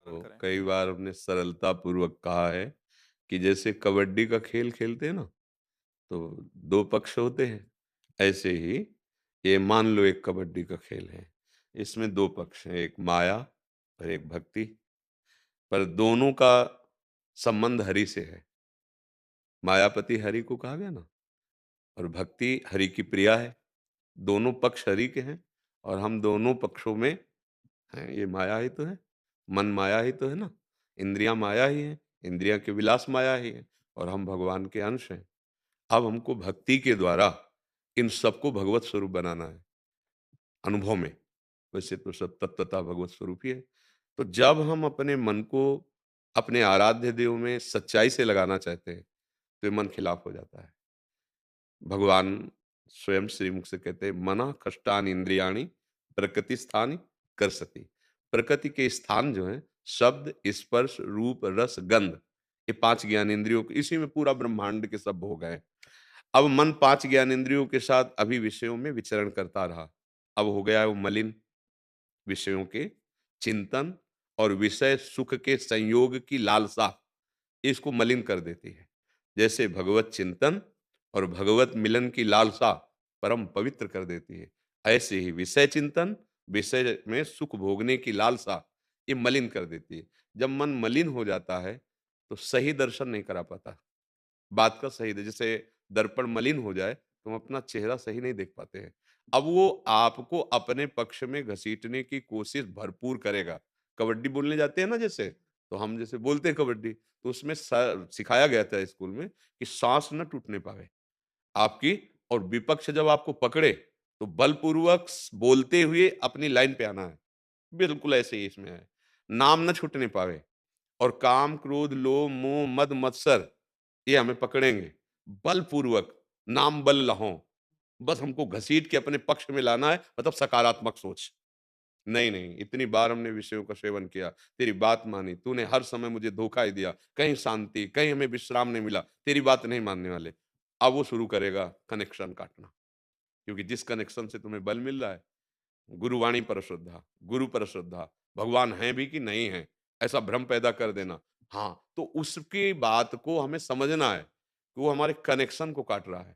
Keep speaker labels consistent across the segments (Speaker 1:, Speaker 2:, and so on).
Speaker 1: तो
Speaker 2: करें।
Speaker 1: कई बार हमने सरलता पूर्वक कहा है कि जैसे कबड्डी का खेल खेलते हैं ना, तो 2 पक्ष होते हैं। ऐसे ही ये मान लो एक कबड्डी का खेल है। इसमें 2 पक्ष हैं, एक माया और एक भक्ति, पर दोनों का संबंध हरि से है। मायापति हरि को कहा गया ना, और भक्ति हरि की प्रिया है। दोनों पक्ष हरि के हैं और हम दोनों पक्षों में हैं। ये माया ही तो है, मन माया ही तो है ना, इंद्रियाँ माया ही हैं, इंद्रियों के विलास माया ही है और हम भगवान के अंश हैं। अब हमको भक्ति के द्वारा इन सबको भगवत स्वरूप बनाना है, अनुभव में। वैसे तो सब तत्वतः भगवत स्वरूप ही है। तो जब हम अपने मन को अपने आराध्य देव में सच्चाई से लगाना चाहते हैं, तो ये मन खिलाफ हो जाता है। भगवान स्वयं श्रीमुख से कहते हैं, मना कष्टानि इंद्रियाणि प्रकृति स्थानि कर्षति। प्रकृति के स्थान जो है, शब्द, स्पर्श, रूप, रस, गंध, ये 5 ज्ञानेंद्रियों के, इसी में पूरा ब्रह्मांड के सब भोग हैं। अब मन 5 ज्ञानेंद्रियों के साथ अभी विषयों में विचरण करता रहा। अब हो गया है वो मलिन, विषयों के चिंतन और विषय सुख के संयोग की लालसा, इसको मलिन कर देती है। जैसे भगवत चिंतन और भगवत मिलन की लालसा परम पवित्र कर देती है, ऐसे ही विषय चिंतन, विषय में सुख भोगने की लालसा, ये मलिन कर देती है। जब मन मलिन हो जाता है, तो सही दर्शन नहीं करा पाता। बात का सही जैसे दर्पण मलिन हो जाए, तो हम अपना चेहरा सही नहीं देख पाते हैं। अब वो आपको अपने पक्ष में घसीटने की कोशिश भरपूर करेगा। कबड्डी बोलने जाते हैं ना जैसे, तो हम जैसे बोलते हैं कबड्डी, तो उसमें सिखाया गया था स्कूल में कि साँस ना टूटने पावे आपकी, और विपक्ष जब आपको पकड़े, तो बलपूर्वक बोलते हुए अपनी लाइन पे आना है। बिल्कुल ऐसे ही इसमें है। नाम ना छूटने पावे। और काम, क्रोध, लोभ, मोह, मद, मत्सर, ये हमें पकड़ेंगे। बलपूर्वक, नाम बल लहों, बस हमको घसीट के अपने पक्ष में लाना है, मतलब सकारात्मक सोच। नहीं, नहीं, इतनी बार हमने विषयों का सेवन किया, तेरी बात मानी, तूने हर समय मुझे धोखा ही दिया, कहीं शांति, कहीं हमें विश्राम नहीं मिला, तेरी बात नहीं मानने वाले। अब वो शुरू करेगा कनेक्शन काटना, क्योंकि जिस कनेक्शन से तुम्हें बल मिल रहा है, गुरुवाणी पर श्रद्धा, गुरु पर श्रद्धा, भगवान हैं भी कि नहीं हैं, ऐसा भ्रम पैदा कर देना। हाँ, तो उसकी बात को हमें समझना है कि वो हमारे कनेक्शन को काट रहा है,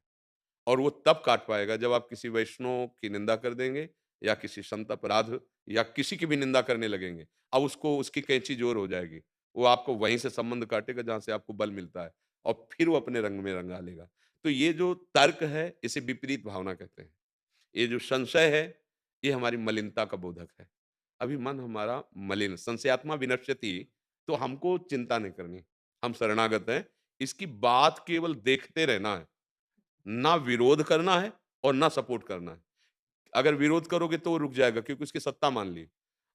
Speaker 1: और वो तब काट पाएगा जब आप किसी वैष्णव की निंदा कर देंगे या किसी संत अपराध या किसी की भी निंदा करने लगेंगे। अब उसको उसकी कैंची जोर हो जाएगी। वो आपको वहीं से संबंध काटेगा जहाँ से आपको बल मिलता है, और फिर वो अपने रंग में रंगा लेगा। तो ये जो तर्क है, इसे विपरीत भावना कहते हैं। ये जो संशय है, ये हमारी मलिनता का बोधक है। अभी मन हमारा मलिन, संशयात्मा विनश्यति, तो हमको चिंता नहीं करनी, हम शरणागत हैं। इसकी बात केवल देखते रहना है, ना विरोध करना है और ना सपोर्ट करना है। अगर विरोध करोगे तो वो रुक जाएगा, क्योंकि उसकी सत्ता मान ली,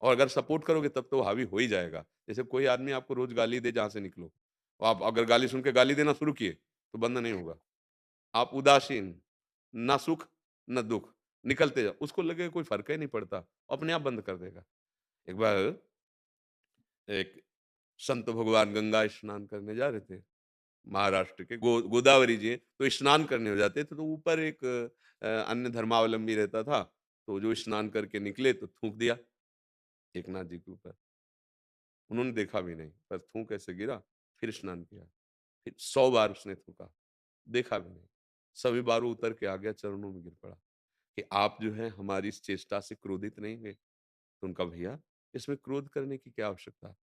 Speaker 1: और अगर सपोर्ट करोगे तब तो वो हावी हो ही जाएगा। जैसे कोई आदमी आपको रोज़ गाली दे जहाँ से निकलो, और आप अगर गाली सुन के गाली देना शुरू किए, तो बंद नहीं होगा। आप उदासीन, ना सुख, ना दुःख, निकलते जाओ। उसको लगेगा कोई फ़र्क ही नहीं पड़ता, अपने आप बंद कर देगा। एक बार एक संत भगवान गंगा स्नान करने जा रहे थे, महाराष्ट्र के गोदावरी जी हैं, तो स्नान करने हो जाते थे, तो ऊपर एक अन्य धर्मावलंबी रहता था, तो जो स्नान करके निकले तो थूक दिया एक नाथ जी के ऊपर। उन्होंने देखा भी नहीं, पर थूक ऐसे गिरा, फिर स्नान किया, फिर 100 बार उसने थूका, देखा भी नहीं। सभी बार वो उतर के आ गया, चरणों में गिर पड़ा कि आप जो है हमारी इस चेष्टा से क्रोधित नहीं हुए। तो उनका भैया, इसमें क्रोध करने की क्या आवश्यकता?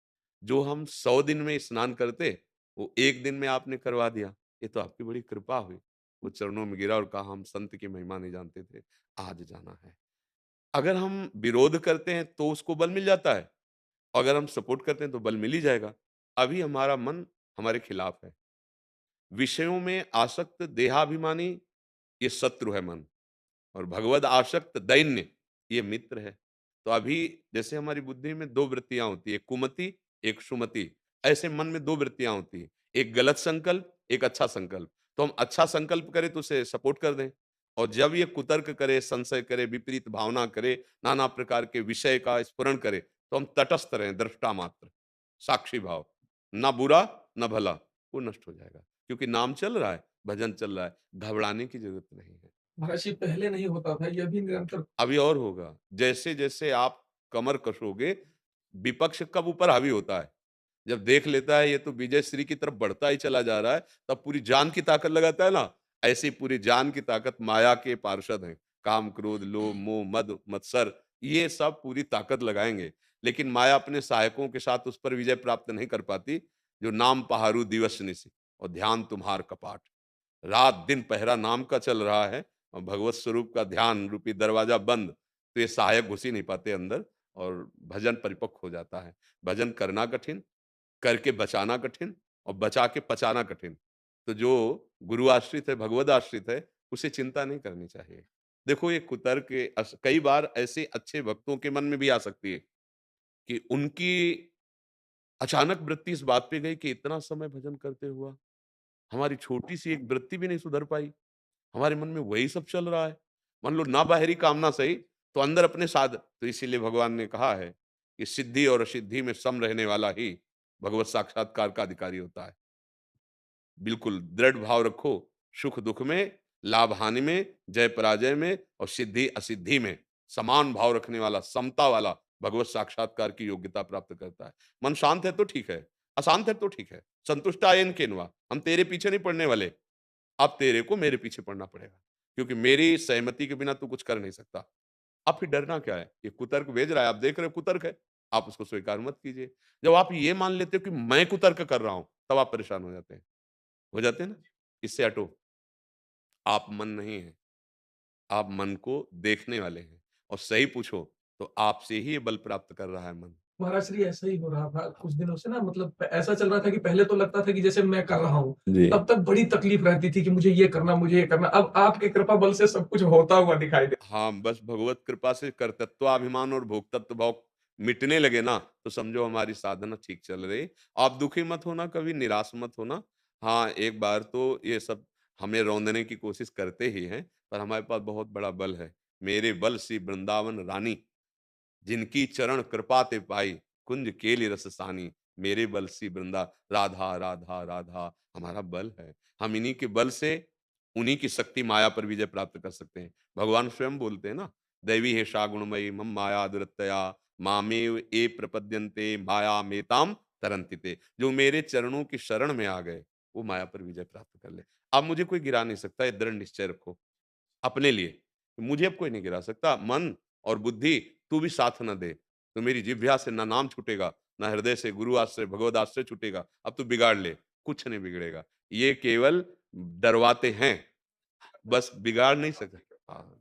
Speaker 1: जो हम 100 दिन में स्नान करते, वो 1 दिन में आपने करवा दिया। ये तो आपकी बड़ी कृपा हुई। वो चरणों में गिरा और कहा, हम संत की महिमा नहीं जानते थे, आज जाना है। अगर हम विरोध करते हैं तो उसको बल मिल जाता है, अगर हम सपोर्ट करते हैं तो बल मिल ही जाएगा। अभी हमारा मन हमारे खिलाफ है। विषयों में आसक्त देहाभिमानी, ये शत्रु है मन, और भगवद आसक्त दैन्य, ये मित्र है। तो अभी जैसे हमारी बुद्धि में 2 वृत्तियाँ होती है, एक कुमति, एक सुमति। ऐसे मन में 2 वृत्तियाँ होती हैं, एक गलत संकल्प, एक अच्छा संकल्प। तो हम अच्छा संकल्प करें तो उसे सपोर्ट कर दें, और जब ये कुतर्क करे, संशय करे, विपरीत भावना करे, नाना प्रकार के विषय का स्फुरण करे, तो हम तटस्थ रहें, दृष्टा मात्र, साक्षी भाव। ना बुरा, ना भला, वो नष्ट हो जाएगा। क्योंकि नाम चल रहा है, भजन चल रहा है, घबराने की ज़रूरत नहीं है।
Speaker 2: महाराज पहले नहीं होता था, यह भी निरंतर
Speaker 1: अभी और होगा। जैसे-जैसे आप कमर कसोगे, विपक्ष कब ऊपर हावी होता है? जब देख लेता है ये तो विजय श्री की तरफ बढ़ता ही चला जा रहा है, तब पूरी जान की ताकत लगाता है ना, ऐसी पूरी जान की ताकत माया के पार्षद हैं। काम, क्रोध, लोभ, मोह, मद, मत्सर ये सब पूरी ताकत लगाएँगे। लेकिन माया अपने सहायकों के साथ उस पर विजय प्राप्त नहीं कर पाती, जो नाम पहारू दिवस निशि और ध्यान तुम्हार कपाट। रात दिन पहरा नाम का चल रहा है और भगवत स्वरूप का ध्यान रूपी दरवाजा बंद, तो ये सहायक घुस ही नहीं पाते अंदर और भजन परिपक्व हो जाता है। भजन करना कठिन, करके बचाना कठिन और बचा के पचाना कठिन। तो जो गुरु आश्रित है, भगवद आश्रित है, उसे चिंता नहीं करनी चाहिए। देखो ये कुतर्क कई बार ऐसे अच्छे भक्तों के मन में भी आ सकती है कि उनकी अचानक वृत्ति इस बात पे गई कि इतना समय भजन करते हुआ हमारी छोटी-सी एक वृत्ति भी नहीं सुधर पाई। हमारे मन में वही सब चल रहा है। मान लो ना बाहरी कामना सही, तो अंदर अपने साध तो इसीलिए भगवान ने कहा है कि सिद्धि और असिद्धि में सम रहने वाला ही भगवत साक्षात्कार का अधिकारी होता है। बिल्कुल दृढ़ भाव रखो, सुख-दुःख में, लाभ-हानि में, जय-पराजय में और सिद्धि-असिद्धि में समान भाव रखने वाला, समता वाला भगवत साक्षात्कार की योग्यता प्राप्त करता है। मन शांत है तो ठीक है, अशांत है तो ठीक है। संतुष्टायन केनवा, हम तेरे पीछे नहीं पड़ने वाले। अब तेरे को मेरे पीछे पड़ना पड़ेगा, क्योंकि मेरी सहमति के बिना तू कुछ कर नहीं सकता। अब फिर डरना क्या है? ये कुतर्क भेज रहा है, आप देख रहे हो कुतर्क है, आप उसको स्वीकार मत कीजिए। जब आप ये मान लेते हो कि मैं कुतर्क कर रहा हूँ, तब आप परेशान हो जाते हैं ना? इससे हटो, आप मन नहीं हैं, आप मन को देखने वाले हैं और सही पूछो, तो आपसे ही ये बल प्राप्त कर रहा है मन।
Speaker 2: महाराज श्री ऐसा ही हो रहा था कुछ दिनों से ना मतलब ऐसा चल रहा था कि पहले तो लगता था कि जैसे मैं कर रहा हूँ,
Speaker 1: जी।
Speaker 2: तब तक बड़ी तकलीफ रहती थी कि मुझे ये करना, मुझे ये करना। अब आपकी कृपा बल से सब कुछ होता हुआ दिखाई दे।
Speaker 1: हाँ, बस भगवत कृपा से कर्तृत्वाभिमान और भोक्तृत्व भाव मिटने लगे ना, तो समझो हमारी साधना ठीक चल रही। आप दुखी मत होना, कभी निराश मत होना। हाँ, एक बार तो ये सब हमें रौंदने की कोशिश करते ही हैं, पर हमारे पास बहुत बड़ा बल है। मेरे बल से वृंदावन रानी, जिनकी चरण कृपा ते पाई, कुंज केली रस सानी। मेरे बल से वृंदा राधा, राधा, राधा हमारा बल है। हम इन्हीं के बल से, उन्हीं की शक्ति माया पर विजय प्राप्त कर सकते हैं। भगवान स्वयं बोलते हैं ना, दैवी हेषा गुणमयी मम माया दुरत्यया मामेव ये प्रपद्यन्ते मायामेतां तरन्ति ते। जो मेरे चरणों की शरण में आ गए, वो माया पर विजय प्राप्त कर ले। अब मुझे कोई गिरा नहीं सकता, ये दृढ़ निश्चय रखो अपने लिए। मुझे अब कोई नहीं गिरा सकता। मन और बुद्धि तू भी साथ ना दे, तो मेरी जिह्वा से ना नाम छूटेगा, ना हृदय से गुरु आश्रय, भगवद आश्रय छूटेगा। अब तू बिगाड़ ले, कुछ नहीं बिगड़ेगा। ये केवल डरवाते हैं, बस बिगाड़ नहीं सकते। हाँ।